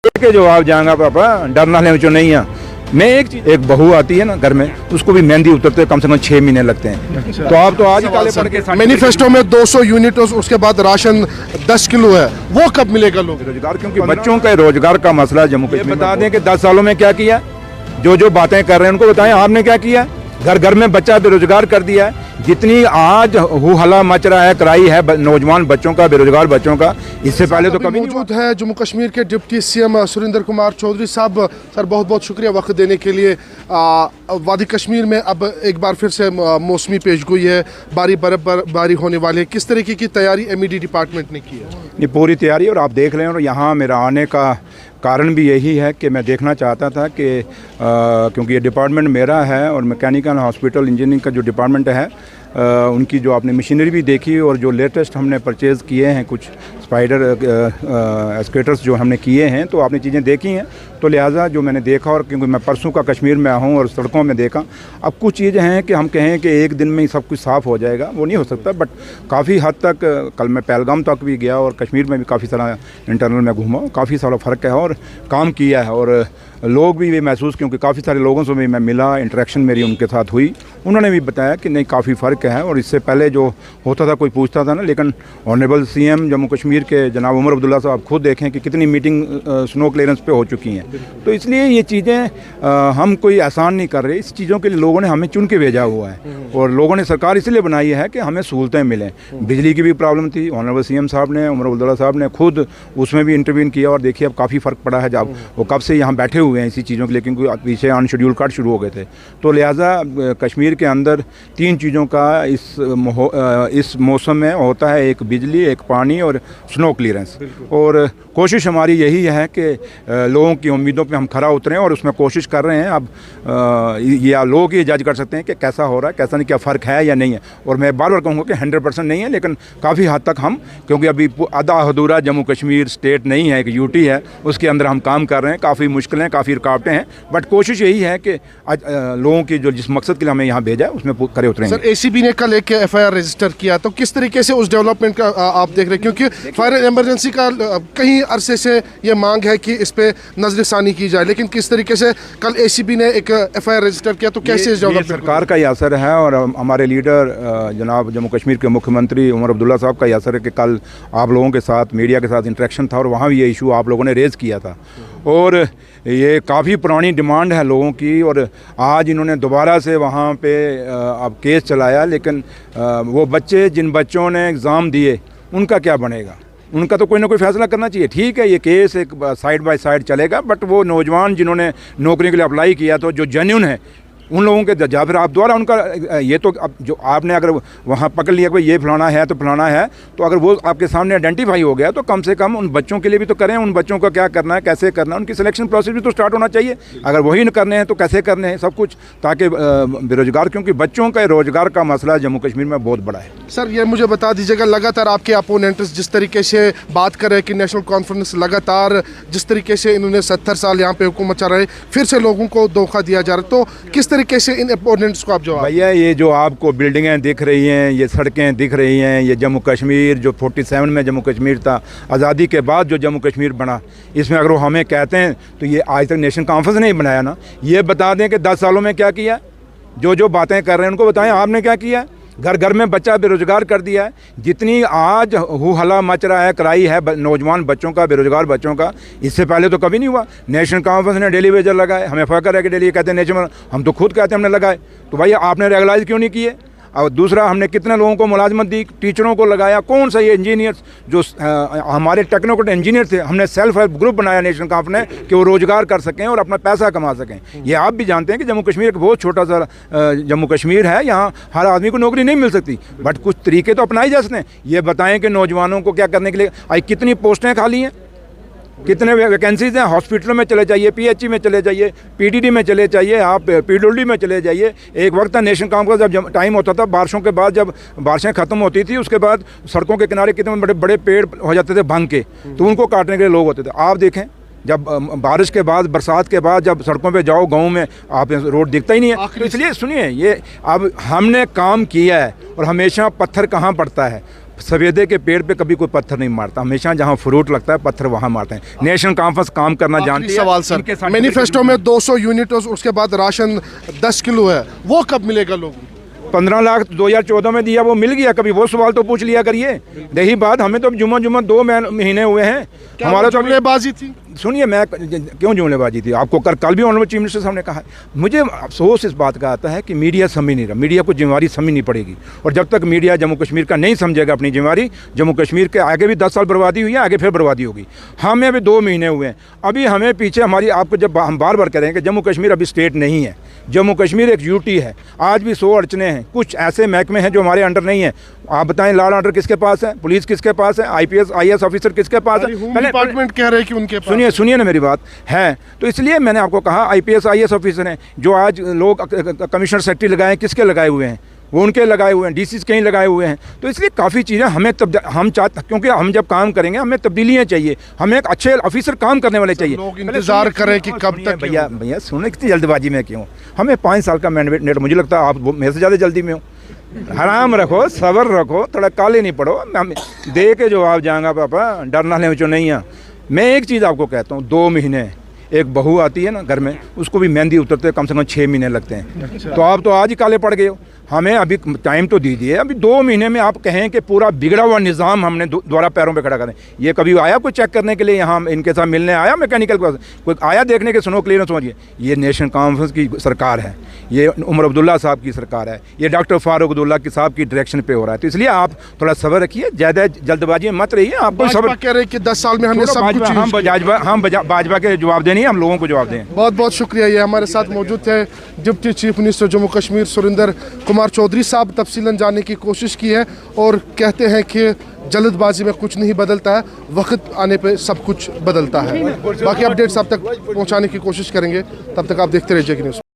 के जवाब जाएगा पापा, डरना ले जो नहीं है। मैं एक बहू आती है ना घर में, उसको भी मेहंदी उतरते कम से कम 6 महीने लगते हैं। तो आप तो आज ही काले पड़ के मैनिफेस्टो में 200 यूनिट, उसके बाद राशन 10 किलो है, वो कब मिलेगा लोग? रोजगार, क्योंकि बच्चों का रोजगार का मसला जम्मू कश्मीर। बता दें कि 10 सालों में क्या किया, जो बातें कर रहे हैं उनको बताएं आपने क्या किया। घर घर में बच्चा बेरोजगार कर दिया है। जितनी आज हू हला मच रहा है, कराई है नौजवान बच्चों का, बेरोजगार बच्चों का, इससे पहले तो कभी मौजूद है जम्मू कश्मीर के डिप्टी सीएम सुरेंद्र कुमार चौधरी साहब। सर बहुत बहुत शुक्रिया वक्त देने के लिए। वादी कश्मीर में अब एक बार फिर से मौसमी पेशगोई है, बर्फबारी होने वाली है। किस तरीके की तैयारी एमईडी डिपार्टमेंट ने की है? ये पूरी तैयारी, और आप देख रहे हैं। और यहाँ मेरा आने का कारण भी यही है कि मैं देखना चाहता था कि क्योंकि ये डिपार्टमेंट मेरा है और मैकेनिकल हॉस्पिटल इंजीनियरिंग का जो डिपार्टमेंट है, उनकी जो आपने मशीनरी भी देखी और जो लेटेस्ट हमने परचेज़ किए हैं, कुछ स्पाइडर एस्केटर्स जो हमने किए हैं, तो आपने चीज़ें देखी हैं। तो लिहाजा जो मैंने देखा, और क्योंकि मैं परसों का कश्मीर में हूँ और सड़कों में देखा, अब कुछ चीज़ें हैं कि हम कहें कि एक दिन में ही सब कुछ साफ़ हो जाएगा, वो नहीं हो सकता। बट काफ़ी हद तक, कल मैं पहलगाम तक भी गया और कश्मीर में भी काफ़ी सारा इंटरनल में घूमा, काफ़ी सारा फ़र्क है और काम किया है। और लोग भी महसूस, क्योंकि काफ़ी सारे लोगों से भी मैं मिला, इंटरेक्शन मेरी उनके साथ हुई, उन्होंने भी बताया कि नहीं काफ़ी फ़र्क है। और इससे पहले जो होता था, कोई पूछता था ना, लेकिन ऑनरेबल सीएम जम्मू कश्मीर के जनाब उमर अब्दुल्ला साहब खुद देखें कि कितनी मीटिंग स्नो क्लियरेंस पे हो चुकी हैं। तो इसलिए ये चीज़ें हम कोई आसान नहीं कर रहे, इस चीज़ों के लिए लोगों ने हमें चुन के भेजा हुआ है और लोगों ने सरकार इसलिए बनाई है कि हमें सहूलतें मिलें। बिजली की भी प्रॉब्लम थी, ऑनरेबल सीएम साहब ने, उमर अब्दुल्ला साहब ने खुद उसमें भी इंटरवीन किया और देखिए अब काफ़ी फ़र्क पड़ा है। जब वो कब से यहाँ बैठे हुए हैं इसी चीज़ों के लिए, क्योंकि पीछे अनशेड्यूल कट शुरू हो गए थे। तो लिहाजा कश्मीर के अंदर 3 चीज़ों का इस मौसम में होता है, एक बिजली, एक पानी और स्नो क्लियरेंस। और कोशिश हमारी यही है कि लोगों की उम्मीदों पे हम खरा उतरें और उसमें कोशिश कर रहे हैं। अब या लोग ये जज कर सकते हैं कि कैसा हो रहा है, कैसा नहीं, क्या फ़र्क है या नहीं है। और मैं बार बार कहूँगा कि 100% नहीं है, लेकिन काफ़ी हद तक हम, क्योंकि अभी आधा अधूरा जम्मू कश्मीर स्टेट नहीं है, एक यूटी है, उसके अंदर हम काम कर रहे हैं। काफ़ी मुश्किलें, काफ़ी रुकावटें हैं, बट कोशिश यही है कि लोगों की जो जिस मकसद के लिए हमें यहाँ भेजा है उसमें खरे उतरेंगे। सर एसीबी ने कल एक FIR रजिस्टर किया, तो किस तरीके से उस डेवलपमेंट का आप देख रहे हैं? क्योंकि फायर इमरजेंसी का कहीं अरसे से ये मांग है कि इस पे नजरसानी की जाए, लेकिन किस तरीके से कल एसीबी ने एक FIR रजिस्टर किया, तो कैसे इस डेवलपमेंट? सरकार का ही असर है और हमारे लीडर जनाब जम्मू कश्मीर के मुख्यमंत्री उमर अब्दुल्ला साहब का ही असर है कि कल आप लोगों के साथ, मीडिया के साथ इंटरेक्शन था और वहाँ भी ये इशू आप लोगों ने रेज़ किया था। और ये काफ़ी पुरानी डिमांड है लोगों की, और आज इन्होंने दोबारा से वहाँ पे अब केस चलाया। लेकिन वो बच्चे, जिन बच्चों ने एग्ज़ाम दिए, उनका क्या बनेगा? उनका तो कोई ना कोई फैसला करना चाहिए। ठीक है, ये केस एक साइड बाय साइड चलेगा, बट वो नौजवान जिन्होंने नौकरी के लिए अप्लाई किया, तो जो जेन्युइन है उन लोगों के, या फिर आप द्वारा उनका ये तो अब जो आपने अगर वहाँ पकड़ लिया कि ये फलाना है तो फलाना है, तो अगर वो आपके सामने आइडेंटिफाई हो गया तो कम से कम उन बच्चों के लिए भी तो करें। उन बच्चों का क्या करना है, कैसे करना है, उनकी सिलेक्शन प्रोसेस भी तो स्टार्ट होना चाहिए। अगर वही न करने हैं तो कैसे करने हैं सब कुछ, ताकि बेरोजगार, क्योंकि बच्चों का रोजगार का मसला जम्मू कश्मीर में बहुत बड़ा है। सर ये मुझे बता दीजिएगा, लगातार आपके अपोनेंट्स जिस तरीके से बात कर रहे हैं कि नेशनल कॉन्फ्रेंस लगातार जिस तरीके से इन्होंने 70 साल यहाँ पे हुकूमत चला रहे, फिर से लोगों को धोखा दिया जा रहा है, तो किस तरीके से इन अपोनेंट्स को आप जवाब? भैया ये जो आपको बिल्डिंगें दिख रही हैं, ये सड़कें दिख रही हैं, ये जम्मू कश्मीर जो 47 में जम्मू कश्मीर था, आज़ादी के बाद जो जम्मू कश्मीर बना, इसमें अगर वो हमें कहते हैं तो ये आज तक नेशनल कॉन्फ्रेंस नहीं बनाया ना। ये बता दें कि 10 सालों में क्या किया, जो बातें कर रहे हैं उनको बताएं आपने क्या किया। घर घर में बच्चा बेरोजगार कर दिया है। जितनी आज हू हला मच रहा है, कराई है नौजवान बच्चों का, बेरोजगार बच्चों का, इससे पहले तो कभी नहीं हुआ। नेशनल कॉन्फ्रेंस ने डेली वेजर लगाए, हमें फ़ख्र है कि डेली कहते हैं नेशनल, हम तो खुद कहते हैं हमने लगाए, तो भाई आपने रेगुलाइज क्यों नहीं किए? और दूसरा, हमने कितने लोगों को मुलाजमत दी, टीचरों को लगाया, कौन सा ये इंजीनियर्स जो हमारे टेक्नोक्रेट इंजीनियर थे, हमने सेल्फ हेल्प ग्रुप बनाया नेशनल कॉन्फ्रेंस ने कि वो रोज़गार कर सकें और अपना पैसा कमा सकें। ये आप भी जानते हैं कि जम्मू कश्मीर एक बहुत छोटा सा जम्मू कश्मीर है, यहाँ हर आदमी को नौकरी नहीं मिल सकती, बट कुछ तरीके तो अपनाए जा सकते हैं। ये बताएं कि नौजवानों को क्या करने के लिए, आज कितनी पोस्टें खाली हैं, कितने वैकेंसीज हैं। हॉस्पिटलों में चले जाइए, PHE में चले जाइए, PDD में चले जाइए, आप PWD में चले जाइए। एक वक्त था नेशनल कॉन्फ्रेंस जब टाइम होता था, बारिशों के बाद जब बारिशें ख़त्म होती थी, उसके बाद सड़कों के किनारे कितने बड़े बड़े पेड़ हो जाते थे भांग के, तो उनको काटने के लिए लोग होते थे। आप देखें जब बारिश के बाद, बरसात के बाद जब सड़कों पे जाओ गाँव में, आप रोड दिखता ही नहीं है। तो इसलिए सुनिए, ये अब हमने काम किया है और हमेशा पत्थर कहाँ पड़ता है, सफेदे के पेड़ पे कभी कोई पत्थर नहीं मारता, हमेशा जहाँ फ्रूट लगता है पत्थर वहाँ मारते हैं। नेशनल कॉन्फ्रेंस काम करना जानती है। सवाल सर, मैनिफेस्टो में 200 यूनिट और उसके बाद राशन 10 किलो है, वो कब मिलेगा लोगों को? 15 लाख 2014 में दिया, वो मिल गया? कभी वो सवाल तो पूछ लिया करिए। रही बात, हमें तो जुम्मा 2 महीने हुए हैं, हमारा तो जुमलेबाजी थी। सुनिए, मैं क्यों जुमलेबाजी थी? आपको कल भी ऑनरेबल चीफ मिनिस्टर साहब ने कहा है। मुझे अफसोस इस बात का आता है कि मीडिया समझ नहीं रहा, मीडिया को जिम्मेवारी समझनी पड़ेगी। और जब तक मीडिया जम्मू कश्मीर का नहीं समझेगा अपनी जिम्मेवारी, जम्मू कश्मीर के आगे भी 10 साल बर्बादी हुई है, आगे फिर बर्बादी होगी। हमें अभी 2 महीने हुए हैं, अभी हमें पीछे हमारी, आपको जब हम बार बार कह रहे हैं कि जम्मू कश्मीर अभी स्टेट नहीं है, जम्मू कश्मीर एक यूटी है। आज भी 100 अड़चने हैं, कुछ ऐसे महकमे हैं जो हमारे अंडर नहीं है। आप बताएं, लॉ एंड ऑर्डर किसके पास है? पुलिस किसके पास है? IPS IAS ऑफिसर किसके पास है? डिपार्टमेंट कह रहे हैं कि उनके पास। सुनिए ना मेरी बात है। तो इसलिए मैंने आपको कहा IPS IAS ऑफिसर हैं जो आज लोग कमिश्नर सेक्रेटरी लगाए, किसके लगाए हुए हैं? वो उनके लगाए हुए हैं, DCs कहीं लगाए हुए हैं। तो इसलिए काफ़ी चीज़ें हमें हम चाहते, क्योंकि हम जब काम करेंगे हमें तब्दीलियाँ चाहिए, हमें एक अच्छे ऑफिसर काम करने वाले चाहिए। लोग इंतजार करें कि कब तक। भैया सुने, कितनी जल्दबाजी में क्यों? हमें 5 साल का मैंडेट, मुझे लगता है आप मेरे से ज़्यादा जल्दी में हो। आराम रखो, सब्र रखो, थोड़ा काले नहीं पड़ो। दे के जवाब जाऊँगा पापा, डरना ले चो नहीं है। मैं एक चीज़ आपको कहता हूँ, 2 महीने एक बहू आती है ना घर में, उसको भी मेहंदी उतरते कम से कम 6 महीने लगते हैं। तो आप तो आज ही काले पड़ गए हो। हमें अभी टाइम तो दीजिए, अभी 2 महीने में आप कहें कि पूरा बिगड़ा हुआ निज़ाम हमने दोबारा पैरों पे खड़ा करें। ये कभी आया कोई चेक करने के लिए? यहाँ इनके साथ मिलने आया मैकेनिकल पास? कोई आया देखने के? सुनो क्लियर समझिए, ये नेशनल कॉन्फ्रेंस की सरकार है, ये उमर अब्दुल्ला साहब की सरकार है, ये डॉक्टर फारूक अब्दुल्ला की साहब की डायरेक्शन पे हो रहा है। तो इसलिए आप थोड़ा सब्र रखिए, ज़्यादा जल्दबाजी में मत रहिए। आपको सब्र कह रहे हैं कि 10 साल में हमने सब कुछ। हम भाजपा के जवाब देनी है, हम लोगों को जवाब दें। बहुत बहुत शुक्रिया। ये हमारे साथ मौजूद थे deputy chief minister Jammu Kashmir Surinder Kumar Choudhary साहब। तफसीलन जानने की कोशिश की है और कहते हैं कि जल्दबाजी में कुछ नहीं बदलता है, वक्त आने पे सब कुछ बदलता है। बाकी अपडेट्स आप तक पहुंचाने की कोशिश करेंगे, तब तक आप देखते रहिए जेके न्यूज़।